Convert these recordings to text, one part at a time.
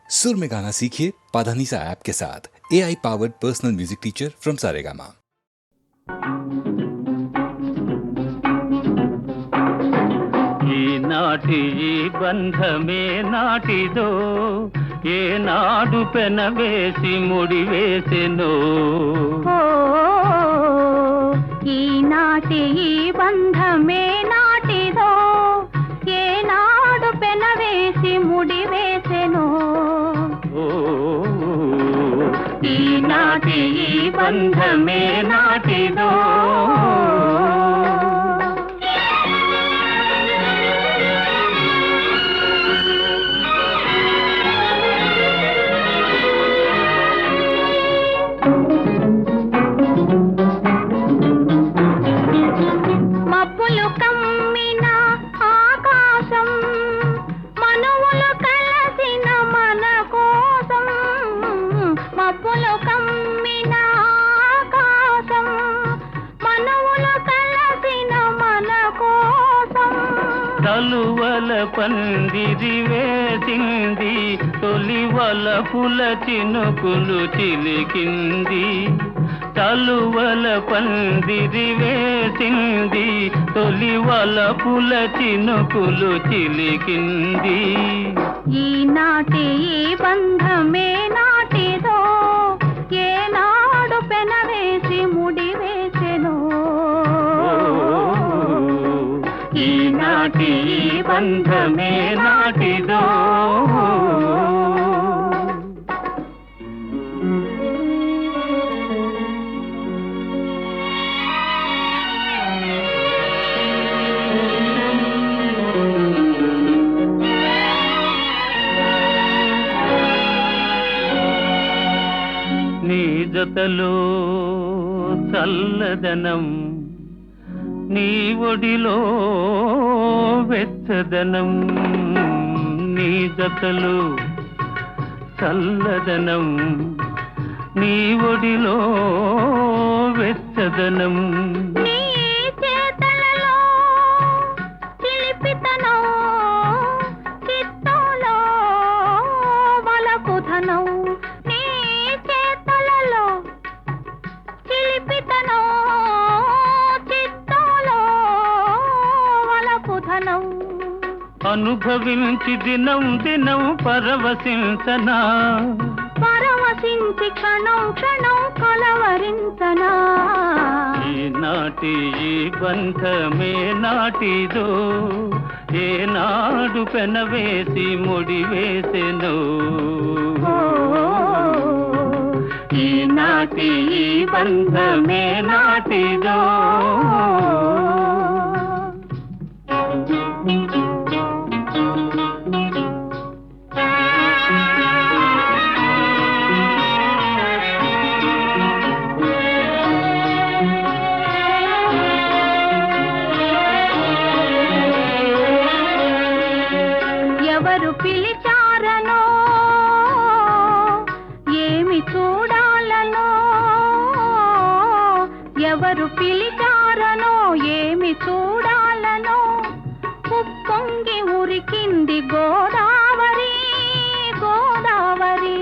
सुर में गाना सीखिए पाधानीसा ऐप के साथ। AI powered personal music teacher from Saregama. ఈనాటి ఈ బంధమే నాటిదో ఏనాడు పెనవేసి ముడివేసెనో ఈనాటి ఈ బంధమే నాటిదో ఏనాడు పెనవేసి ముడివేసెనో ఈనాటి ఈ బంధమే నాటిదో మబ్బులు కమ్మిన ఆకాశం మనువులు కలసిన మన కోసం మబ్బులు కమ్మిన ఆకాశం మనువులు కలసిన మన కోసం తలువల పందిరి వేసింది తొలివల పుల చినుకులు చిలికింది తలువల పందిరి వేసింది తొలివల పుల చినుకులు చిలికింది ఈనాటి ఈ బంధమే నాటిదో ఏనాడు పెనవేసి ముడివేసెనో ఈనాటి ఈ బంధమే నాటిదో నీ జతలో చల్లదనం నీ ఒడిలో వెచ్చదనం నీ జతలో చల్లదనం నీ ఒడిలో వెచ్చదనం నీ చేతలలో చిలిపితనం చిత్తోలో వలపుధనం నీ చేతలలో చిలిపితనం చిత్తోలో వలపుధనం అనుభవించి దినం దినం పరవశించనా పరవశించి క్షణం క్షణం కలవరించనా ఈనాటి ఈ బంధమే నాటిదో ఏనాడు పెనవేసి ముడివేసెనో ఈనాటి ఈ బంధమే నాటిదో ఎవరు పిలిచారనో ఏమి చూడాలనో ఎవరు పిలిచారనో ఏమి చూడాలనో ఉప్పొంగి ఉరికింది గోదావరి గోదావరి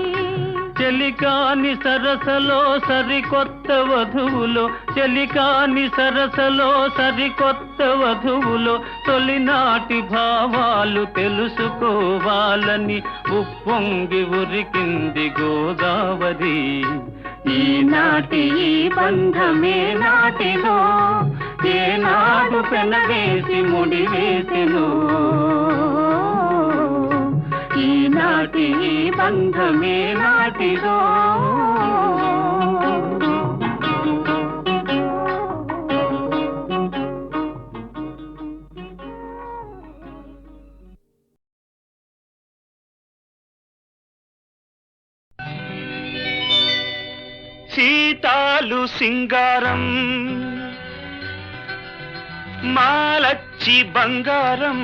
చెలికాని సరసలో సరికొత్త వధువులో చెలికాని సరసలో సరికొత్త వధువులో తొలినాటి భావాలు తెలుసుకోవాలని ఉప్పొంగి ఉరికింది గోదావరి ఈనాటి ఈ బంధమే నాటిదో ఏనాడు పెనవేసి ముడివేసెనో ఈనాటి ఈ బంధమే నాటిదో సీతాలు సింగారం మాలచ్చి బంగారం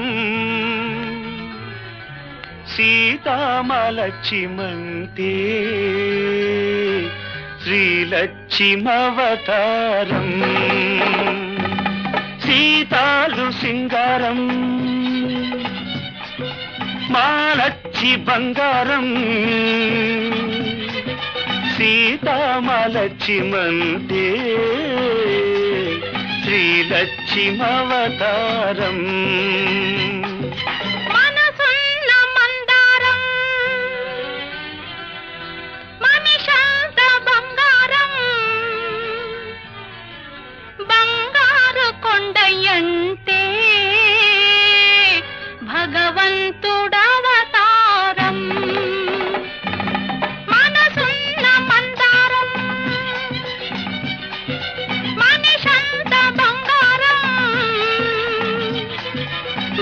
సీతామలక్ష్మంతే శ్రీలక్ష్మవతారం సీతాలు సింగారం మాలచ్చి మాలచ్చి బంగారం సీతామలక్ష్మంతే శ్రీలక్ష్మవతారం మనసున్న మందారం మనిషంత బంగారం బంగారు కొండయంటే భగవంతుడవతారం మనసున్న మందారం మనిషంత బంగారం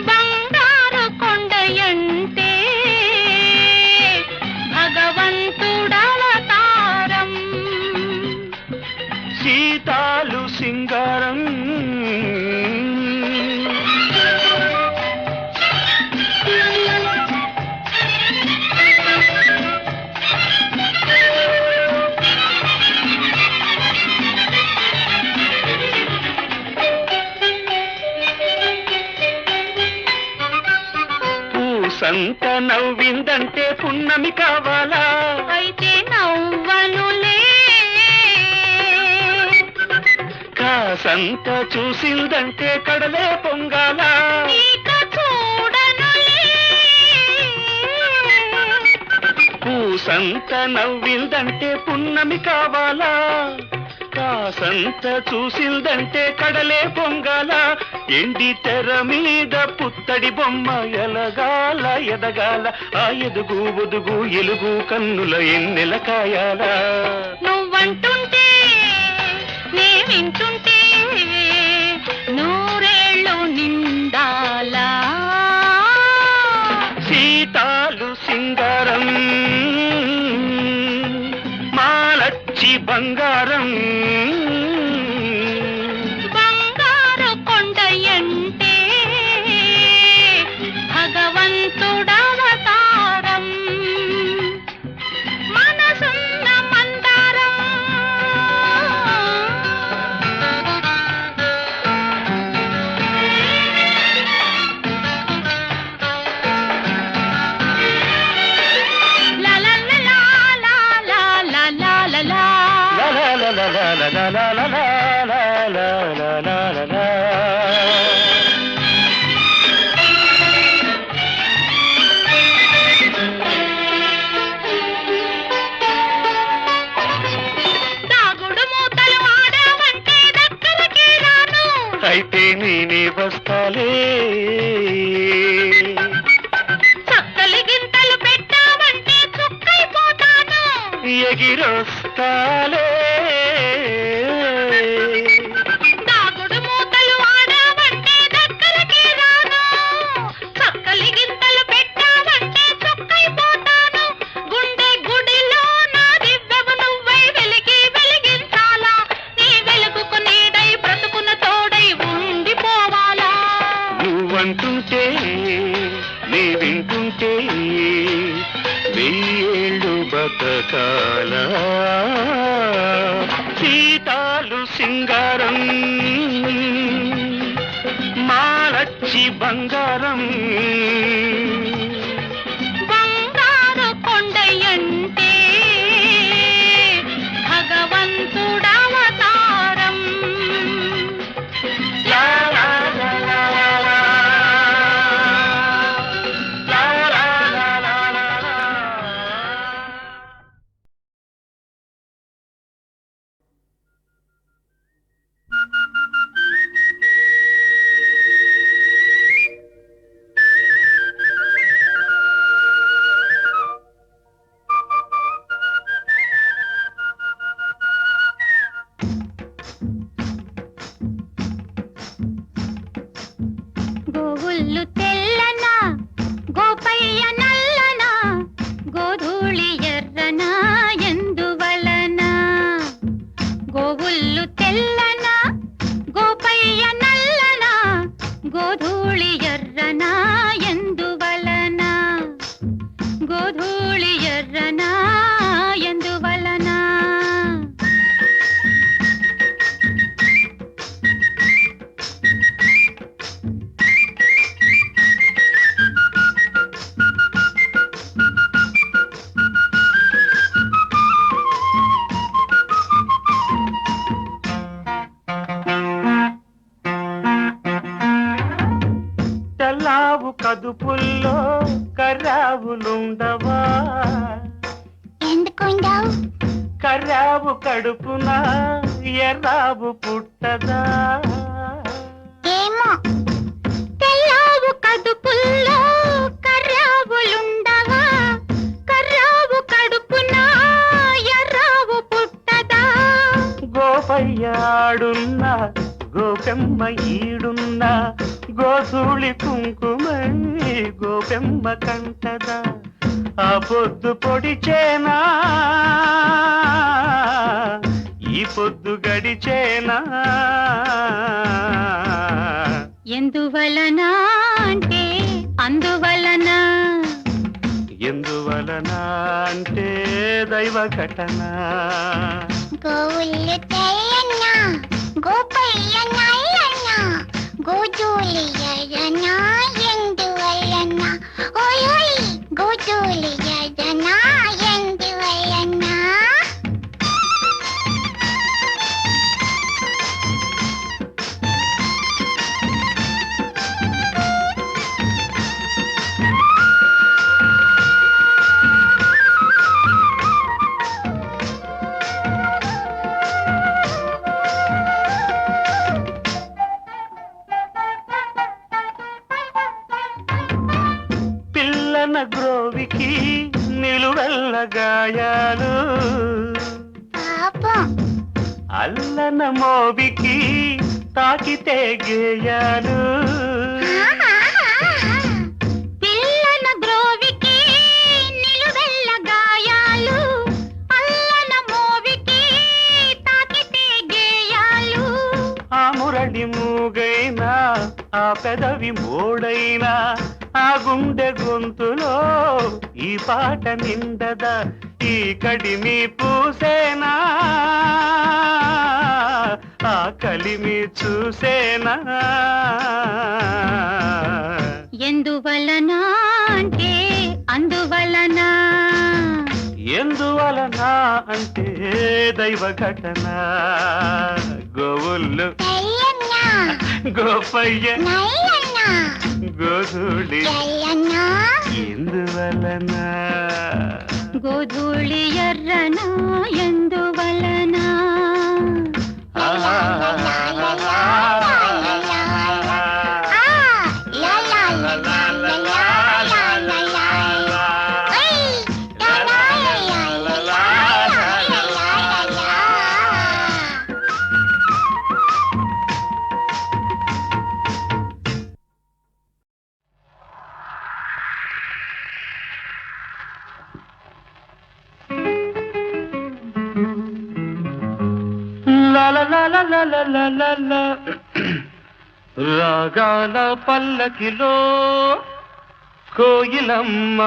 బంగారు కొండయంటే భగవంతుడవతారం సీతాలు సింగారం సంత నవ్విందంటే పున్నమి కావాలా అయితే నవ్వనులే కాసంత చూసిందంటే కడలే పొంగాలా ఇక చూడనులే పూసంత నవ్విందంటే పున్నమి కావాలా కాసంత చూసిందంటే కడలే పొంగాల ఎండి తెర మీద పుత్తడి బొమ్మ ఎలగాల ఎదగాల ఆ ఎదుగు ఒదుగు ఎలుగు కన్నుల ఎన్నెల కాయాల నువ్వంటుంటే నే వింటుంటే నూరేళ్ళు నిండాలా సీతాలు సింగారం మాలచ్చి బంగారం బంగారు కొండయంటే భగవంతుడవతారం మనసున్న మందారం దాగుడు మూతలు ఆడావంటే దగ్గరికి రాను అయితే నేనే వస్తాలే చక్కలి గింతలు పెట్టావంటే చుక్కైపోతాను ఎగిరొస్తాలే దాగుడు మూతలు ఆడావంటే దగ్గరికి రాను చక్కలి గింతలు పెట్టావంటే చుక్కైపోతాను గుండె గుడిలో నా దివ్యవు నువ్వై వెలిగి వెలిగించాలా నీ వెలుగుకు నీడై బ్రతుకున తోడై ఉండిపోవాలా నువ్వంటుంటే నీ వింటుంటే వెయ్యేళ్ళు బతకాల సీతాలు సింగారం మాలచ్చి బంగారం బంగారు కొండయంటే భగవంతుడవతారం లా లా లా లా లా. లా లా లా లా లా లా. గోవుళ్ళు తెల్లన గోపయ్య నల్లన గోధూళి ఎర్రన ఎందువలన గోవుళ్ళు తెల్లన గోపయ్య నల్లన గోధూళి ఎర్రన ఎందువలన గోధూళి ఎర్రన ఎందువలన ఎందుకుండావు? కర్రావు కడుపున ఎర్రావు పుట్టదా? ఏమో తెల్లావు కడుపుల్లో కర్రావులుండవా? కర్రావు కడుపున ఎర్రావు పుట్టదా? గోపయ్యాడున్న గోపెమ్మ ఈడున్న గోధూళి కుంకుమై గోపెమ్మ కంటదా? ఆ పొద్దు పొడిచేనా ఈ పొద్దు గడిచేనా? ఎందువలన అంటే అందువలన. ఎందువలన అంటే దైవ ఘటన. గోవులు తెల్లన్న గోపయ్య నల్లన్న గోధూళి ఎర్రన ఎందువలన? ఓయ్ ఓయ్ గోధూళి ఎర్రన ఎందువలన? పిల్లన గ్రోవికి నిలువెల్ల గాయాలు, పాపం అల్లన మోవికి తాకితే గేయాలు. పిల్లన గ్రోవికి నిలువెల్ల గాయాలు, అల్లన మోవికి తాకితే గేయాలు. ఆ మురళి మూగైనా ఆ పెదవి మోడైనా ఆ గుండె గొంతులో ఈ పాట నిండదా? ఈ కడిమి పూసేనా ఆ కలిమి చూసేనా? ఎందువలన అంటే అందువలన. ఎందువలన అంటే దైవ ఘటన. గోవుళ్ళు గోపయ్య గోధూళి ఎందువలన? గోధూళి ఎర్రన ఎందువలన? రాగాల పల్లకిలో కోయిలమ్మ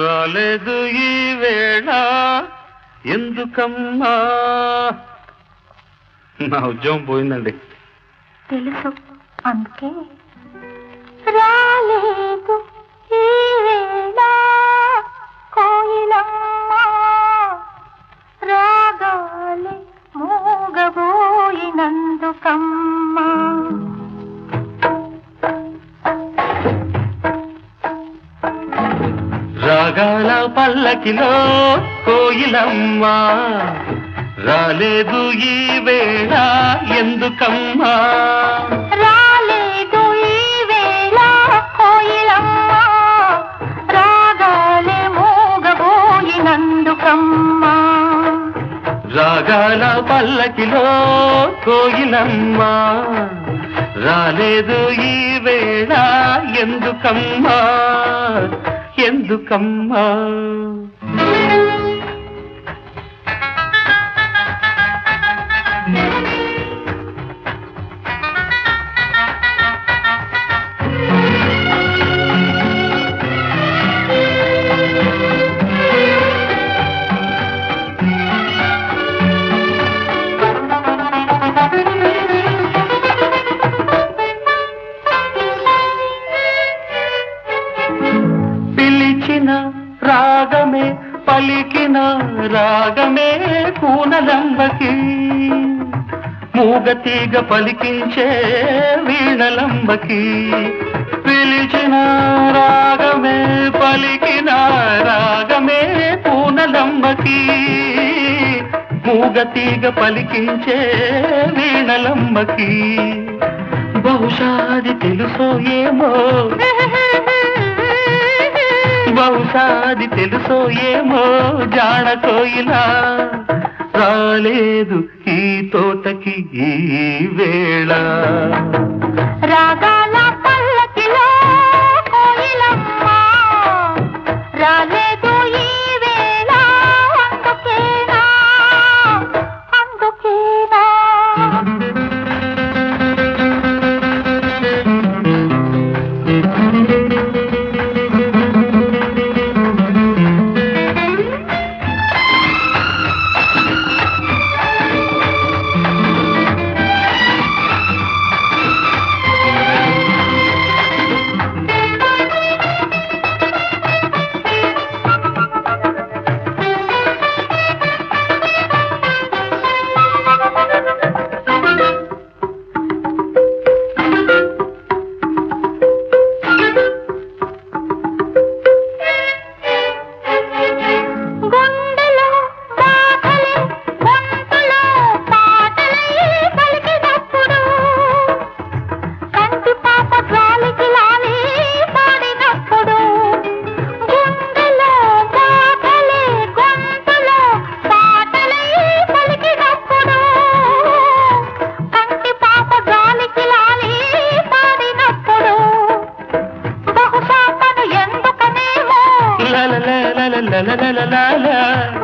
రాలేదు ఈ వేళ ఎందుకమ్మా? నా ఉద్యోగం పోయిందండి. తెలుసు, అందుకే రాలేదు ఈ వేళ కోయిలమ్మ, రాగాలి మూగబోయినందుకమ్మా. రాగాల పల్లకిలో కోయిలమ్మ రాలేదు ఈ వేళ ఎందుకమ్మా? రాలేదు ఈ వేళ కోయిలమ్మ, రాగాలి మూగబోయినందుకమ్మా. రాగాల పల్లకిలో కోయిలమ్మ రాలేదు ఈ వేళ ఎందుకమ్మా? ఎందుకమ్మా? పిలిచిన రాగమే పలికిన రాగమే కూనలంబకి, మూగతీగ పలికించే వీణలంబకి. పిలిచిన రాగమే పలికిన రాగమే పూనలమ్మకి మూగతీగ పలికించే వీణలమ్మకి బహుశాది తెలుసో ఏమో బహుశాది తెలుసో ఏమో జాణ కోయిలా రాలేదు ఈ తోటకి ఈ వేళ రాగాల పల్లకిలో కోయిలమ్మ రాలేదు ఈ వేళ అందుకేనా అందుకేనా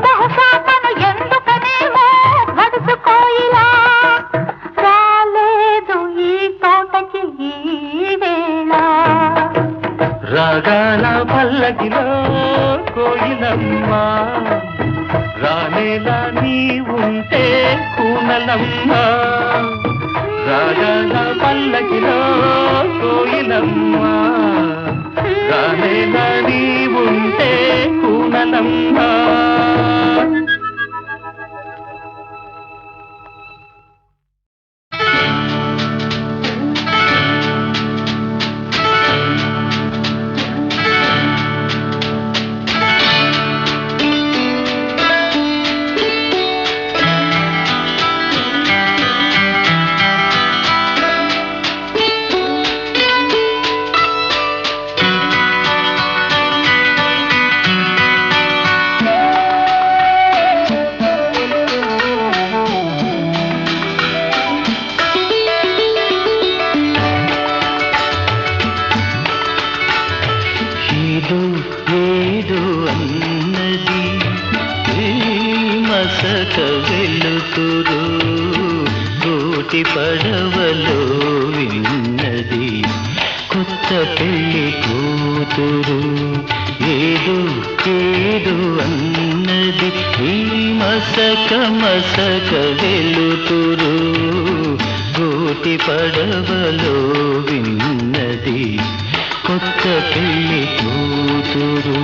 బహుశా తను ఎందుకనేమో గడుసు కోయిలా రాలేదు ఈ తోటకి ఈ వేళ రాగాల పల్లకిలో కోయిలమ్మ రానేలా నీ ఉంటే కూనలమ్మ రాగాల పల్లకిలో కోయిలమ్మ రానేలా నీ ఉంటే కూనలమ్మ ఏడు అన్నది మసక వెలుతురు కోటి పడవలో విన్నది కొత్త పెళ్లి కూతురు ఏడు అన్నది ఈ మసక వెలుతురు కోటి పడవలో విన్నది కొత్త పెళ్లి కూతురు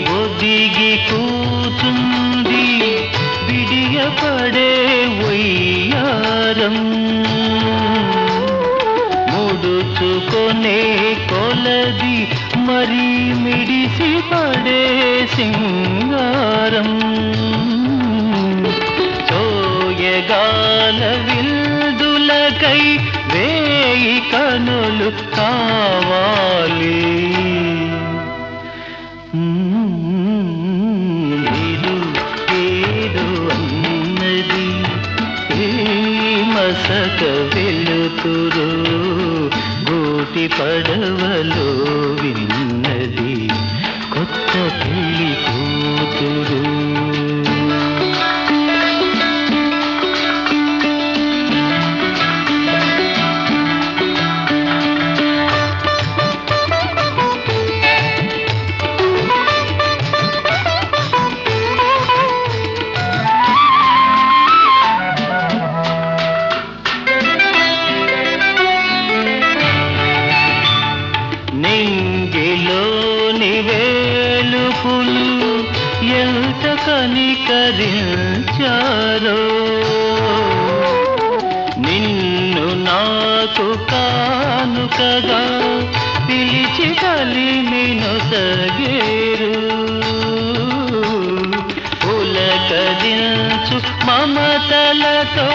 ఒదిగి కూచుంది బిడియపడే వయ్యారం ముడుచుకొనే కొలది మరి మిడిసి పడే సింగారం సోయగాల విల్దులకై వేయి కనులు కావాలి అన్నది మసక వెలుతురు గోటి పడవలో విన్నది కొత్త పెళ్లి కూతురు నాకు కానుకగా పిలిచి కలిమి నొసగేరు పులకరించు మమతలతో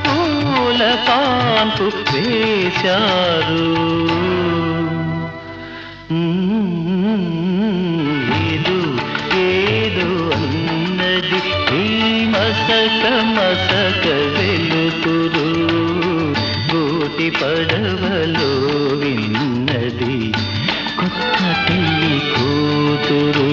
పూల కాంపు వేశారు ఏదో అన్నది ఈ మసక మసక వెలుతురు గోటి పడవలో విన్నది కొత్త పెళ్లి కూతురు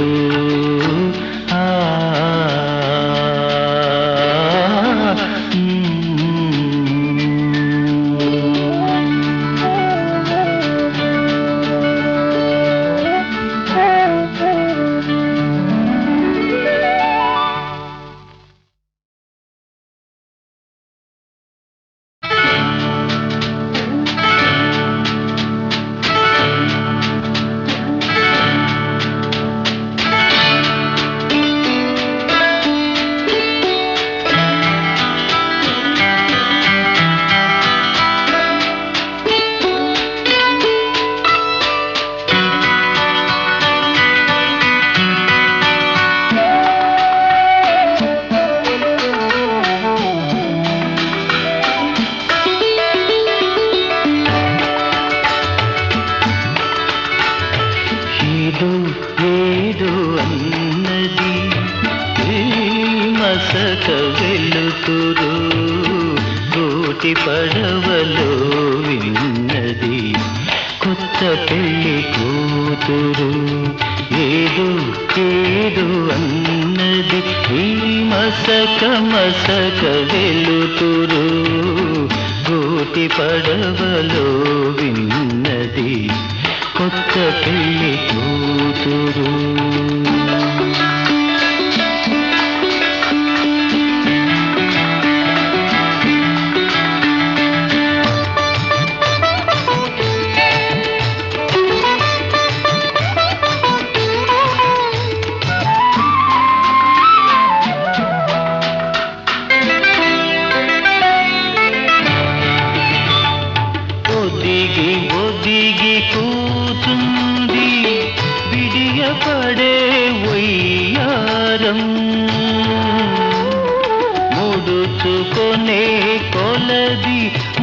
ఏదో అన్నది ఈ మసక వెలుతురు గోటి పడవలో విన్నది కొత్త పెళ్లి కూతురు ఏదో అన్నది ఈ మసక మసక వెలుతురు గోటి పడవలో విన్నది కొత్త పెళ్లి కూతురు ఒదిగి కూతుంది విడియపడే వయ్యారం ముడుచుకొనే కొలది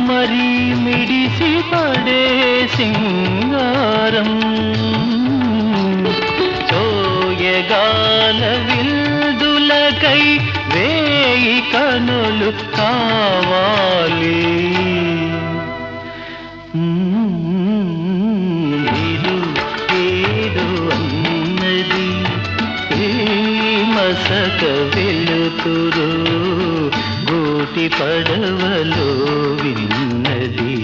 మరి మిడిసి పడే సింగారం చోయగాల విల్దులకై వేయి కనులు కావాలి ఏదో అన్నది ఈ మసక వెలుతురు గోటి పడవలో విన్నది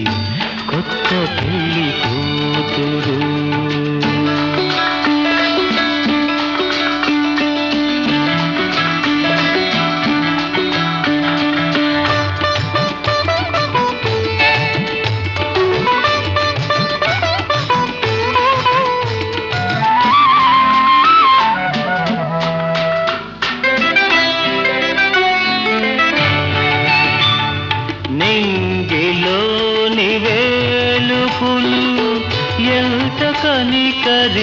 కొత్త పెళ్లి కూతురు నింగిలోని వేలుపులు ఎంత కనికరించారో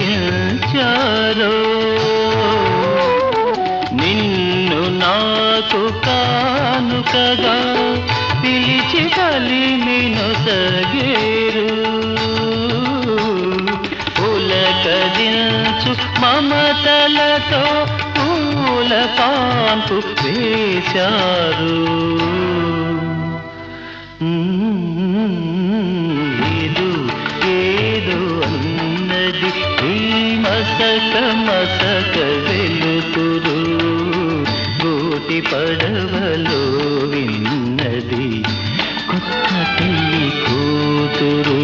నిన్ను నాకు కానుకగా పిలిచి కలిమి నొసగేరు పులకరించు మమతలతో పూల కాంపు వేశారు ఏదో అన్నది ఈ మసక మసక వెలుతురు గోటి పడవలో విన్నది కొత్త పెళ్లి కూతురు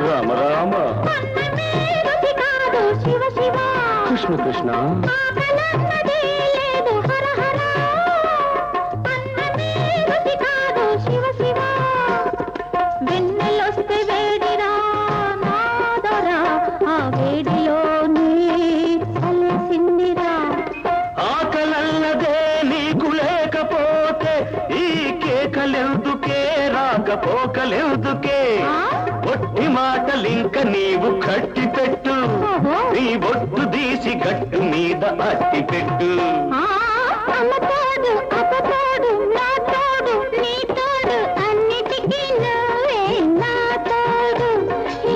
రామ రామ కృష్ణ కృష్ణ వెన్నెలొస్తే వేడిరా నాదరా ఆ వేడిలోనే అలసిందిరా ఆకలన్నదే నీకు లేకపోతే ఈ కేకలెందుకే రాకపోకలెందుకే ఒట్టి మాటలింక నీవు కట్టి పెట్టు నీ బొట్టు తీసి గట్టు మీద అట్టి పెట్టు అమ్మతోడు అప్పతోడు నా తోడు నీ తోడు అన్నిటికీ నువ్వే నా తోడు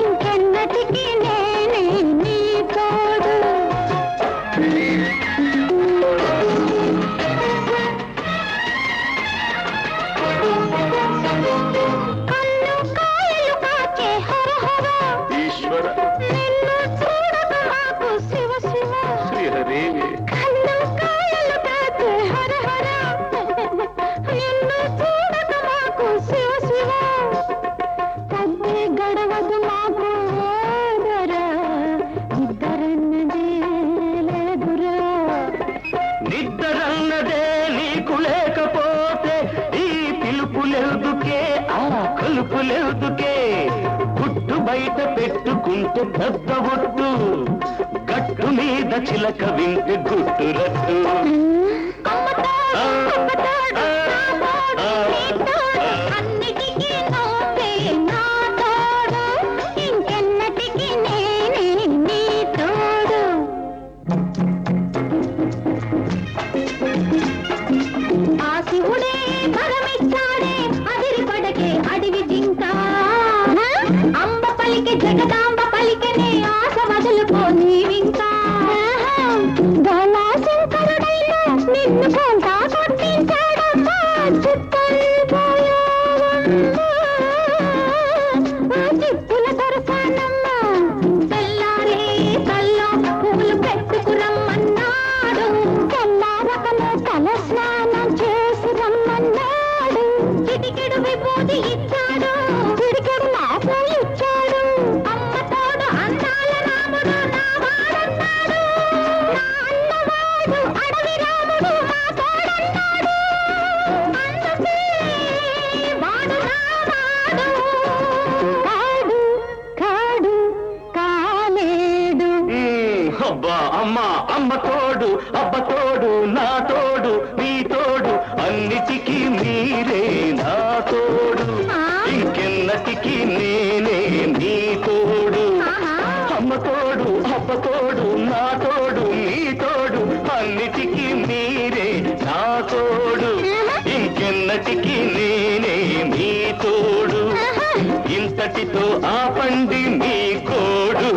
ఇంకెన్నటికీ నేనే నీ తోడు కన్ను కాయలు కాచే హర హర ఈశ్వర నిన్ను చూడక మాకు శివ శివ శ్రీహరి కన్ను కాయలు కాచే హర హర నిన్ను చూడక మాకు శివ శివ పద్దే గడవదు మాకు ఓదర ఇద్దరన్నదే లేదురా నిద్దరన్నదే నీకు లేకపోతే ఈ పిలుపులెందుకే ఆ కలుపులెందుకే గుట్టు బయట పెట్టుకుంటే పెద్ద ఒట్టు గట్టు మీద చిలక వింటే గుట్టు రట్టు అన్నిటికీ నువ్వే నా తోడు ఇంకెన్నటికీ నేనే నీ తోడు ఆ శివుడే వరమిచ్చాడే అదిరిపడకే అడివి జింక అంబ పలికి జగదాంబ పలికనే ఆశ వదులుకో నీవింకా గలా శంకరుడైన నిన్ను కొంటా కొట్టించాడమ్మా చిప్పుల దొరసానమ్మా తెల్లారే తల్లో పూలు పెట్టుకురమ్మన్నాడు తెల్లారకనే తల స్నానం చేసి రమ్మన్నాడు చిటికెడు విభూతి ఇచ్చాడు చిటికెడు నాకు ఇచ్చాడు అమ్మ తోడు అందాల రాముడు నా వాడన్నాడు నా అన్నవాడు అడవి రాముడు మా తోడన్నాడు అందుకే వాడు నా వాడు కాడు కాడు కాలేడు అబ్బా అమ్మ అమ్మ తోడు అబ్బ తోడు నా తోడు నీ తోడు అన్నిటికీ మీరే నా తోడు ఇంకెన్నటికీ నేనే నీ తోడు అమ్మ తోడు అబ్బ తోడు నా తోడు నీ తోడు అన్నిటికీ మీరే నా తోడు ఇంకెన్నటికీ నేనే నీ తోడు ఇంతటితో ఆపండి మీ కోడు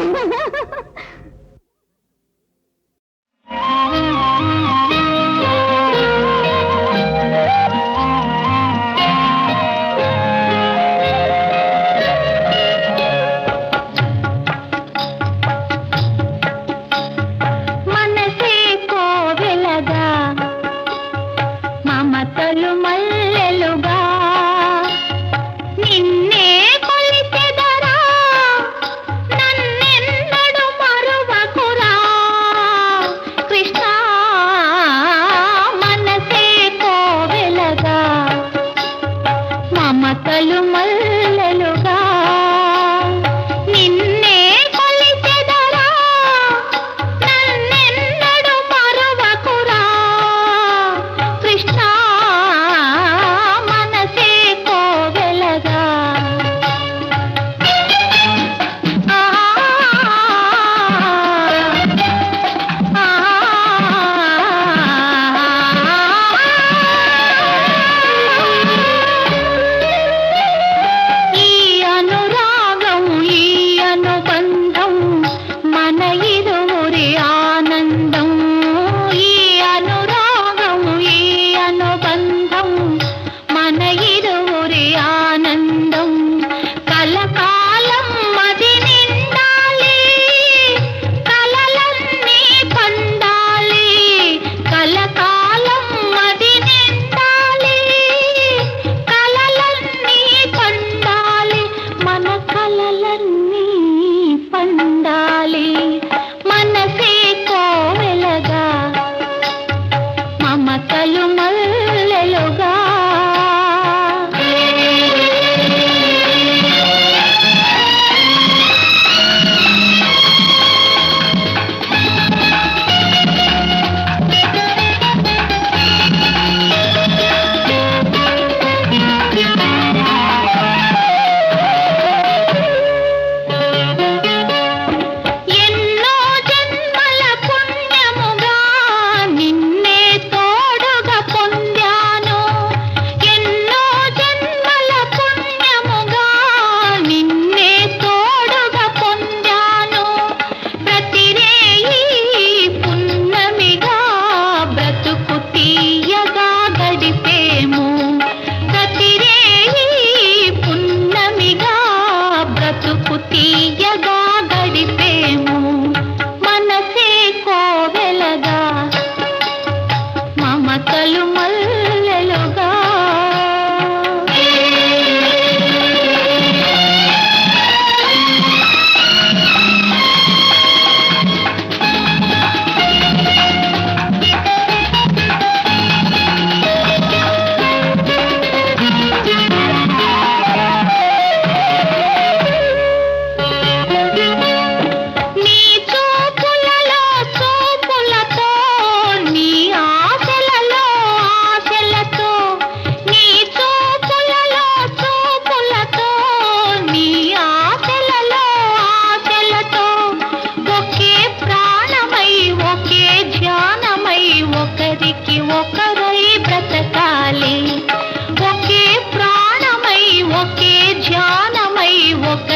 మనసే కోవెలగా మమతలు మల్లెలుగా నిన్నే కొలిసెదరా నన్ను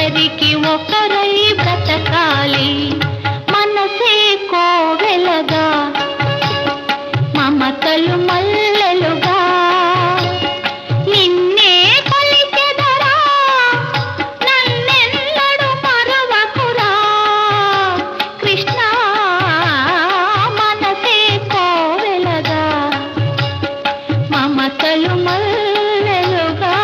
ఒకరికి ఒకరై బ్రతకాలి మనసే కోవెలగా మమతలు మల్లెలుగా నిన్నే కొలిచెదరా నన్నెన్నడు మరువకురా కృష్ణ మనసే కోవెలగా మమతలు మల్లెలుగా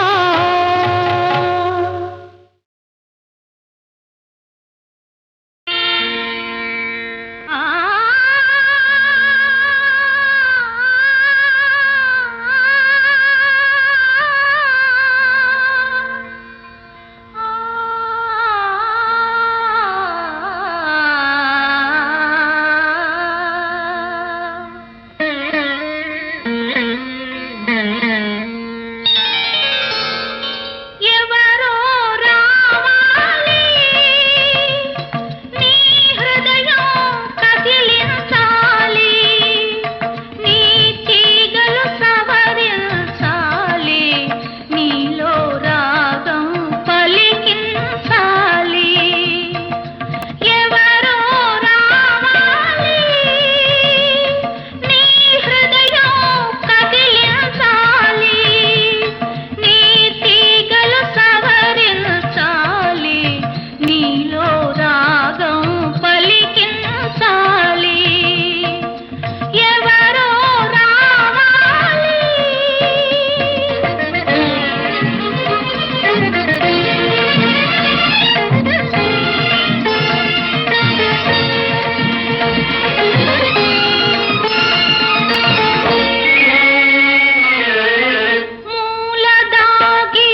ఎవరో రావాలి నీ హృదయం కదిలించాలి నీ తీగలు సవరించాలి నీలో రాగం పలికించాలి ఎవరో రావాలి నీ హృదయం కదిలించాలి నీ తీగలు సవరించాలి నీలో రాగం పలికించాలి ఎవరో మూలదాగి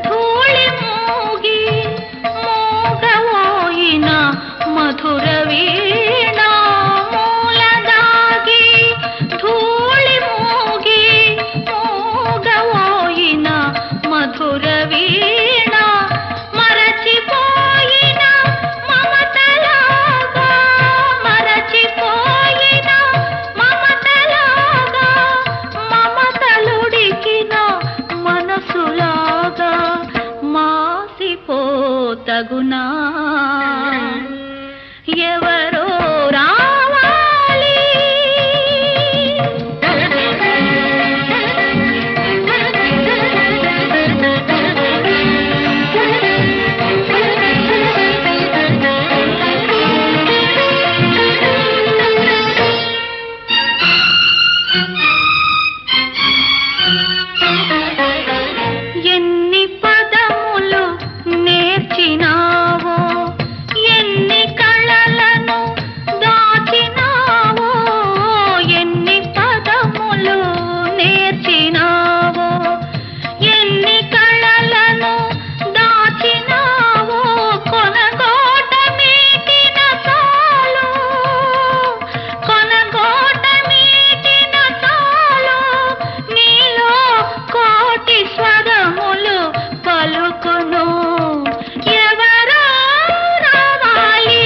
ధూళి మూగి మోగవోయిన మధుర వీణ మూలదాగి ధూళి మూగి మోగవోయిన మధుర వీణ మరచిపోయిన మమతలాగా మరచిపోయిన మమతలాగా మమతలుడికిన మనసులాగా మాసిపోతగునా ఎవరో రావాలి ఎన్ని పదములు నేర్చినావో ఎన్ని కళలను దాచినావో ఎన్ని పదములు నేర్చినావో ఎన్ని కళలను దాచినావో కొనగోట మీటిన చాలు కొనగోట మీటిన చాలు నీలో కోటి స్వరములు పలుకును ఎవరో రావాలి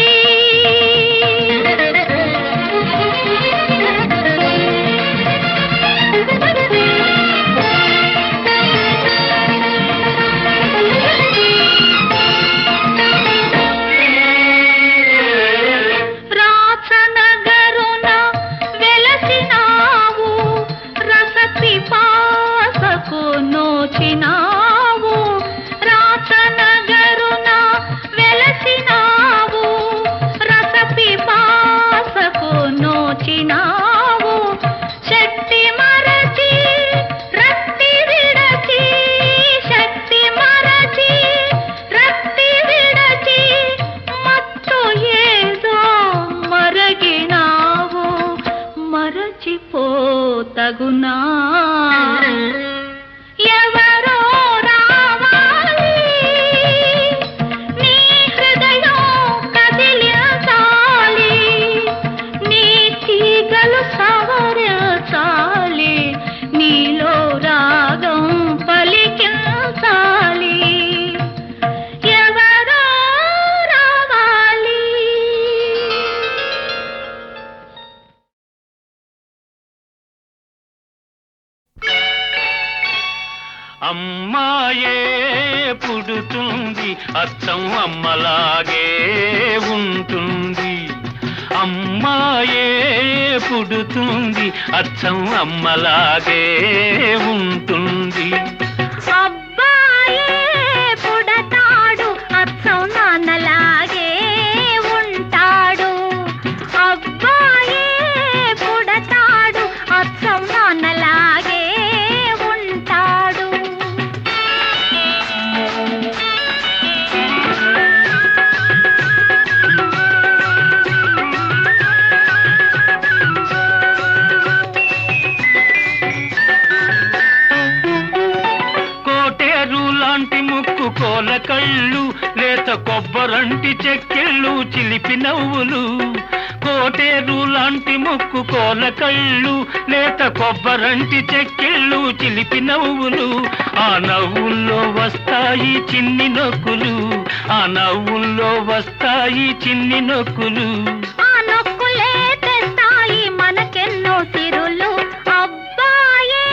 రాచనగరున వెలసినావు రసపిపాసకు నోచినావు రాచనగరున వెలసినావు రసపిపాసకు నోచినావు శక్తి మరచి రక్తి విడచి శక్తి మరచి రక్తి విడచి మత్తు ఏదో మరగినావు మరచిపోతగునా ఎవరో రావాలి నీ హృదయం కదిలించాలి నీ తీగలు సవరించాలి నీలో రాగం పలికించాలి ఎవరో రావాలి అచ్చం అమ్మలాగే ఉంటుంది. అమ్మాయే పుడుతుంది, అచ్చం అమ్మలాగే ఉంటుంది. అబ్బాయే పుడతాడు, అచ్చం నాన్నలాగే ఉంటాడు. అబ్బాయే పుడతాడు, అచ్చం నాన్నలాగే ఉంటాడు. కోల కళ్ళు, లేత కొబ్బరంటి చెక్కిళ్ళు, చిలిపి నవ్వులు. కోటేరు లాంటి ముక్కు కోల కళ్ళు, లేత కొబ్బరంటి చెక్కిళ్ళు, చిలిపి నవ్వులు. ఆ నవ్వుల్లో వస్తాయి చిన్ని నొక్కులు, ఆ నవ్వుల్లో వస్తాయి చిన్ని నొక్కులు. ఆ నొక్కులే తెస్తాయి మనకెన్నో సిరులు. అబ్బాయే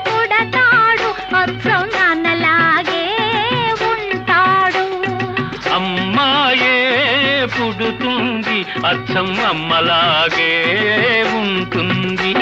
పుడతాడు, అచ్చం నాన్నలాగే ఉంటాడు. అమ్మాయే పుడుతుంది, అచ్చం అమ్మలాగే ఉంటుంది.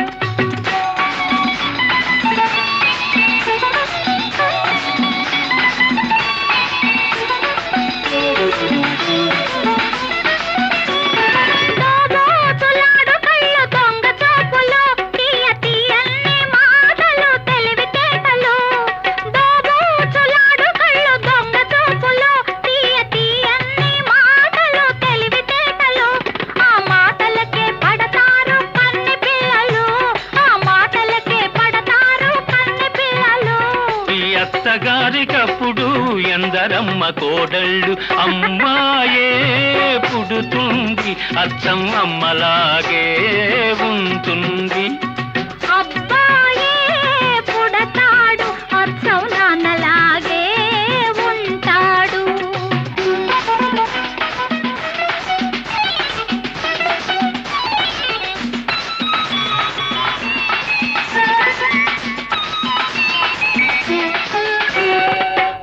అత్తగారికప్పుడు ఎందరమ్మ కోడళ్ళు, అమ్మాయే పుడుతుంది, అచ్చం అమ్మలాగే ఉంటుంది. అబ్బాయే పుడతాడు, అచ్చం నాన్నలాగే ఉంటాడు.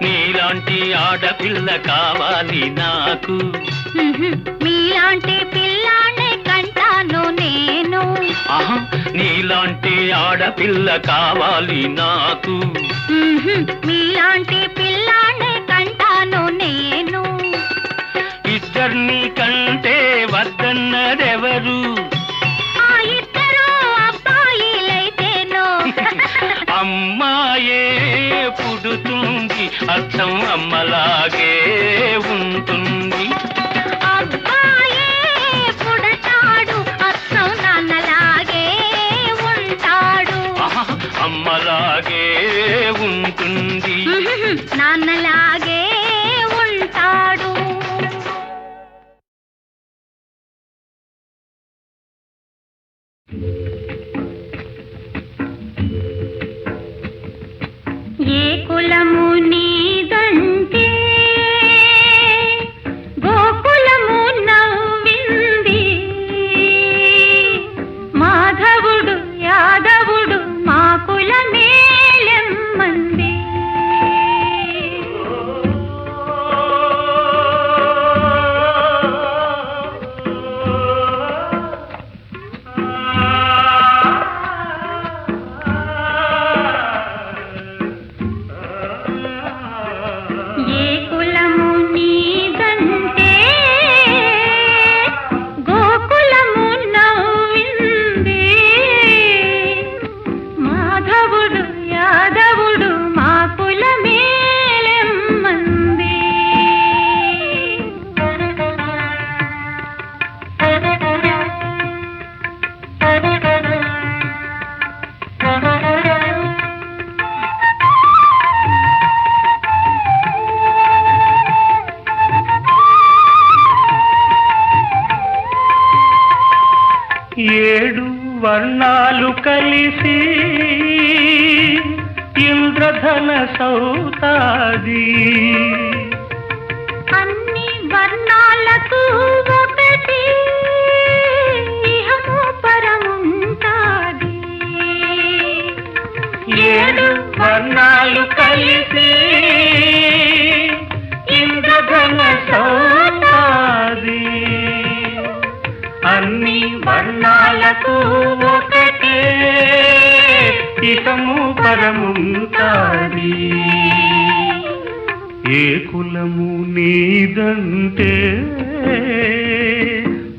నీలాంటి ఆడపిల్ల కావాలి నాకు, మీలాంటి పిల్లానే కంటాను నేను. ఆహా, నీలాంటి ఆడపిల్ల కావాలి నాకు, మీలాంటి పిల్లానే కంటాను నేను. ఇద్దరిని కంటే వద్దన్నదెవరు? ఆ ఇద్దరు అబ్బాయిలైతేనో. అమ్మాయే పుడుతుంది, అచ్చం అమ్మలాగే ఉంటుంది. అబ్బాయే పుడతాడు, అచ్చం నాన్నలాగే ఉంటాడు. ఆహా, అమ్మలాగే ఉంటుంది. నాన్నలాగే ఉంటాడు. ఏ కులము నీదంటే గోకులము నవ్వింది. మాధవుడు యాదవుడు మా కులమేలెమ్మంది. ఏ కులము నీదంటే గోకులము నవ్వింది. మాధవుడు యాదవుడు మా కులమేలెమ్మంది. ఏడు వర్ణాలు కలిసి ఇంద్రధన సౌతాది. అన్ని వర్ణాలకు ఒకటి ఇహము పరముంటాది. ఏడు వర్ణాలు కలిసి ఇంద్ర ఒకటే ఇకము పరముంటాది. ఏ కులము నీదంటే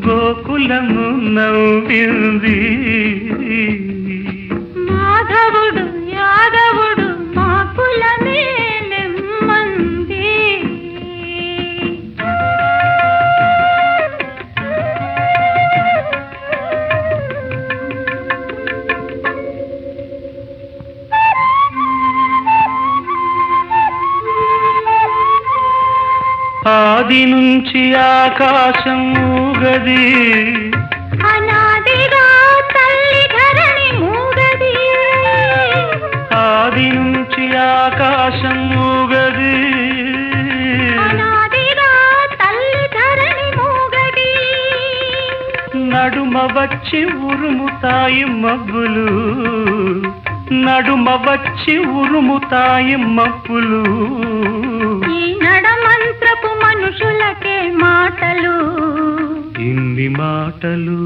గోకులము నవ్వింది. మాధవుడు యాదవుడు మా కులమే నెమ్మంది. ఆది నుంచి ఆకాశం ఊగది, అనాదిగా తల్లి ధరణి మూగది. ఆది నుంచి ఆకాశం ఊగది, అనాదిగా తల్లి ధరణి మూగది. నడుమ వచ్చి ఉరుముతాయి మబ్బులు, నడుమ వచ్చి ఉరుముతాయి మబ్బులు. ఈ నడమంత్రపు మనుషులకే మాటలు, ఇన్ని మాటలు